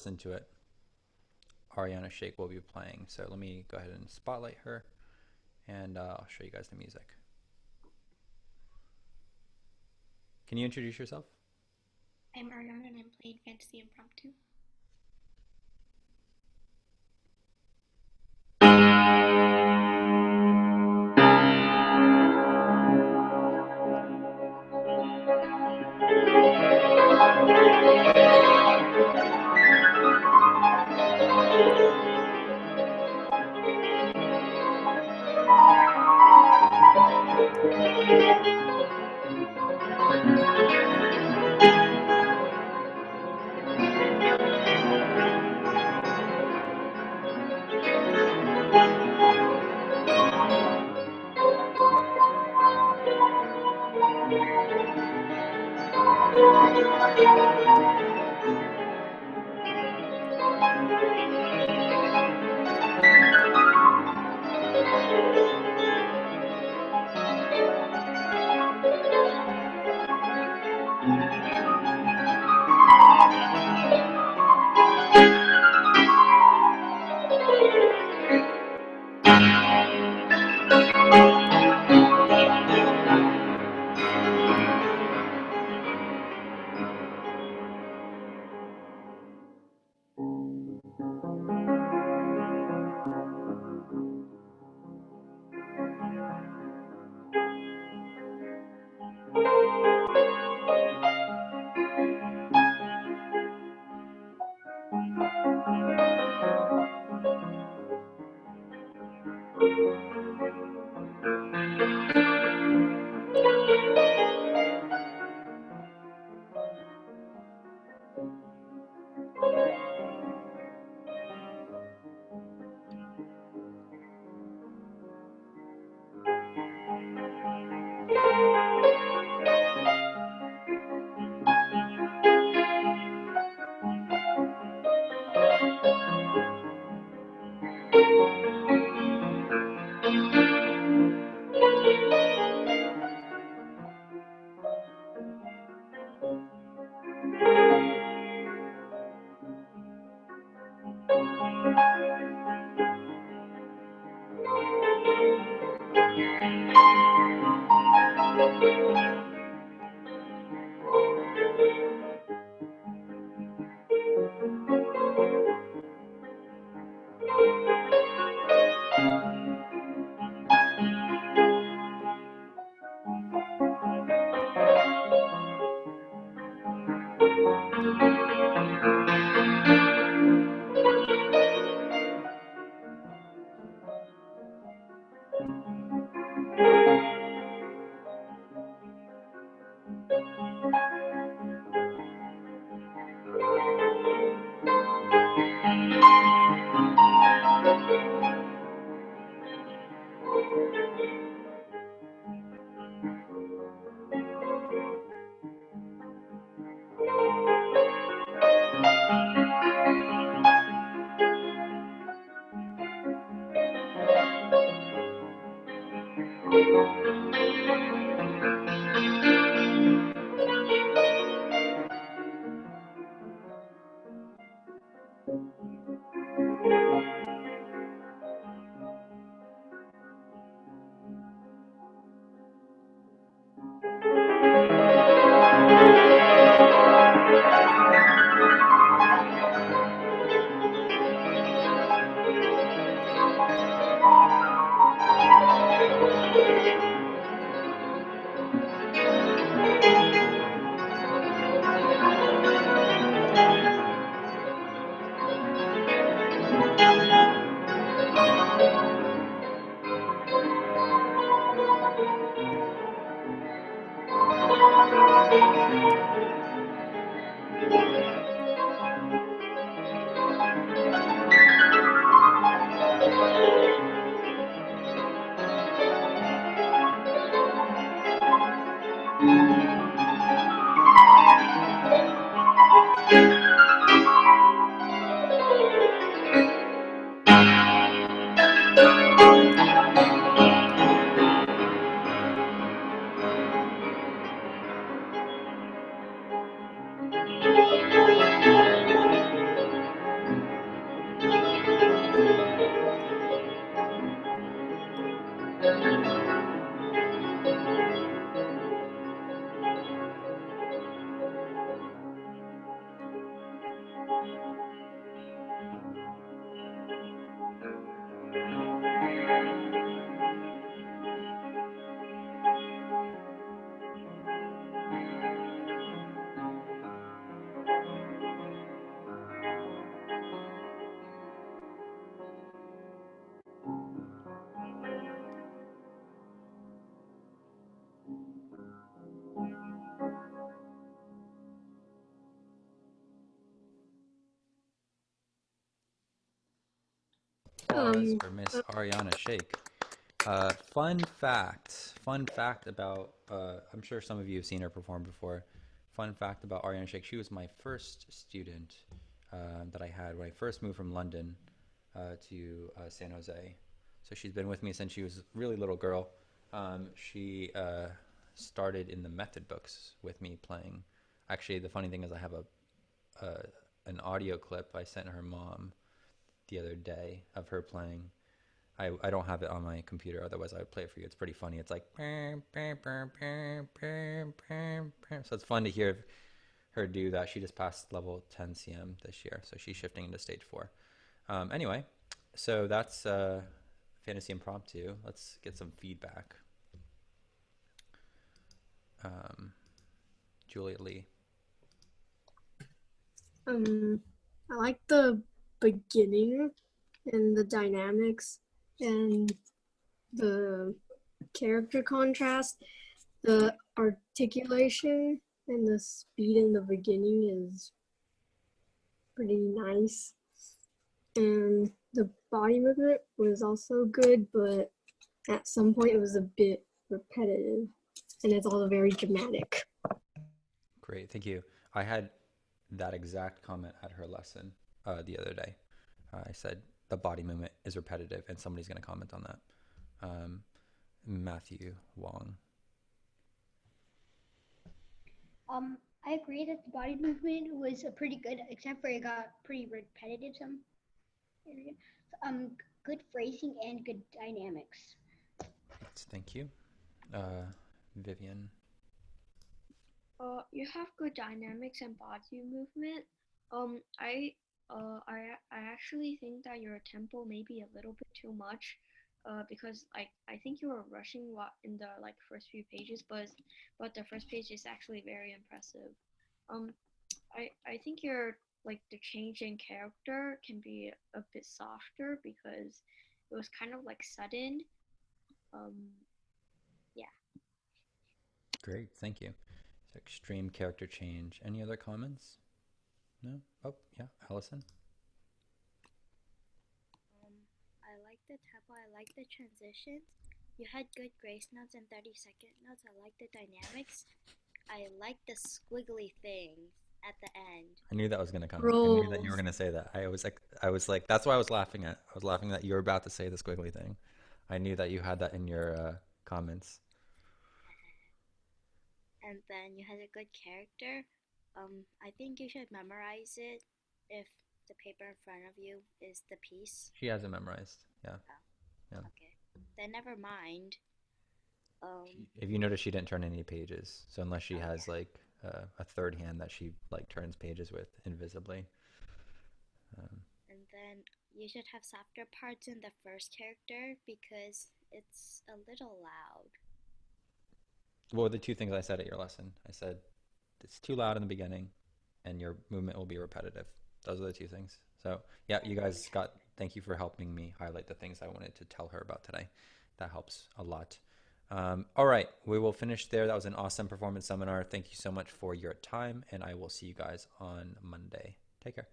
listen to it, Ariana Shake will be playing. So let me go ahead and spotlight her, and I'll show you guys the music. Can you introduce yourself? I'm Ariana and I'm playing Fantasie Impromptu. was Um, for Miss Ariana Shake. Fun fact about, I'm sure some of you have seen her perform before. Fun fact about Ariana Shake, she was my first student that I had when I first moved from London to San Jose. So she's been with me since she was a really little girl. She started in the method books with me playing. Actually, the funny thing is I have a an audio clip I sent her mom the other day of her playing. I don't have it on my computer, otherwise I would play it for you. It's pretty funny. It's like so it's fun to hear her do that. She just passed level 10 CM this year, so she's shifting into stage 4. Anyway, so that's Fantasy Impromptu. Let's get some feedback. Um, Julia Lee. I like the beginning and the dynamics and the character contrast. The articulation and the speed in the beginning is pretty nice. And the body movement was also good, but at some point it was a bit repetitive and it's all very dramatic. Great, thank you. I had that exact comment at her lesson the other day. I said the body movement is repetitive, and somebody's going to comment on that. Matthew Wong. I agree that the body movement was pretty good, except for it got pretty repetitive some area. Good phrasing and good dynamics. Thank you. Vivian. You have good dynamics and body movement. Um, I I actually think that your tempo may be a little bit too much. Because like I think you were rushing what in the like first few pages, but the first page is actually very impressive. Um, I think your like the change in character can be a bit softer because it was kind of like sudden. Um, yeah. Great, thank you. Extreme character change. Any other comments? No? Oh, yeah, Allison. I like the tempo, I like the transitions. You had good grace notes and 30-second notes. I like the dynamics. I like the squiggly things at the end. I knew that was going to come. I knew that you were Rolls. going to say that. I was like, that's why I was laughing at. I was laughing that you were about to say the squiggly thing. I knew that you had that in your comments. And then you had a good character. I think you should memorize it if the paper in front of you is the piece. She has it memorized. Yeah, Oh, yeah. okay. Then never mind. If you notice, she didn't turn any pages. So unless she Oh has yeah. like a third hand that she like turns pages with invisibly. Um, And then you should have softer parts in the first character because it's a little loud. what were the two things I said at your lesson? I said it's too loud in the beginning, and your movement will be repetitive. Those are the two things. So yeah, you And then guys got. Thank you for helping me highlight the things I wanted to tell her about today. That helps a lot. All right, we will finish there. That was an awesome performance seminar. Thank you so much for your time, and I will see you guys on Monday. Take care.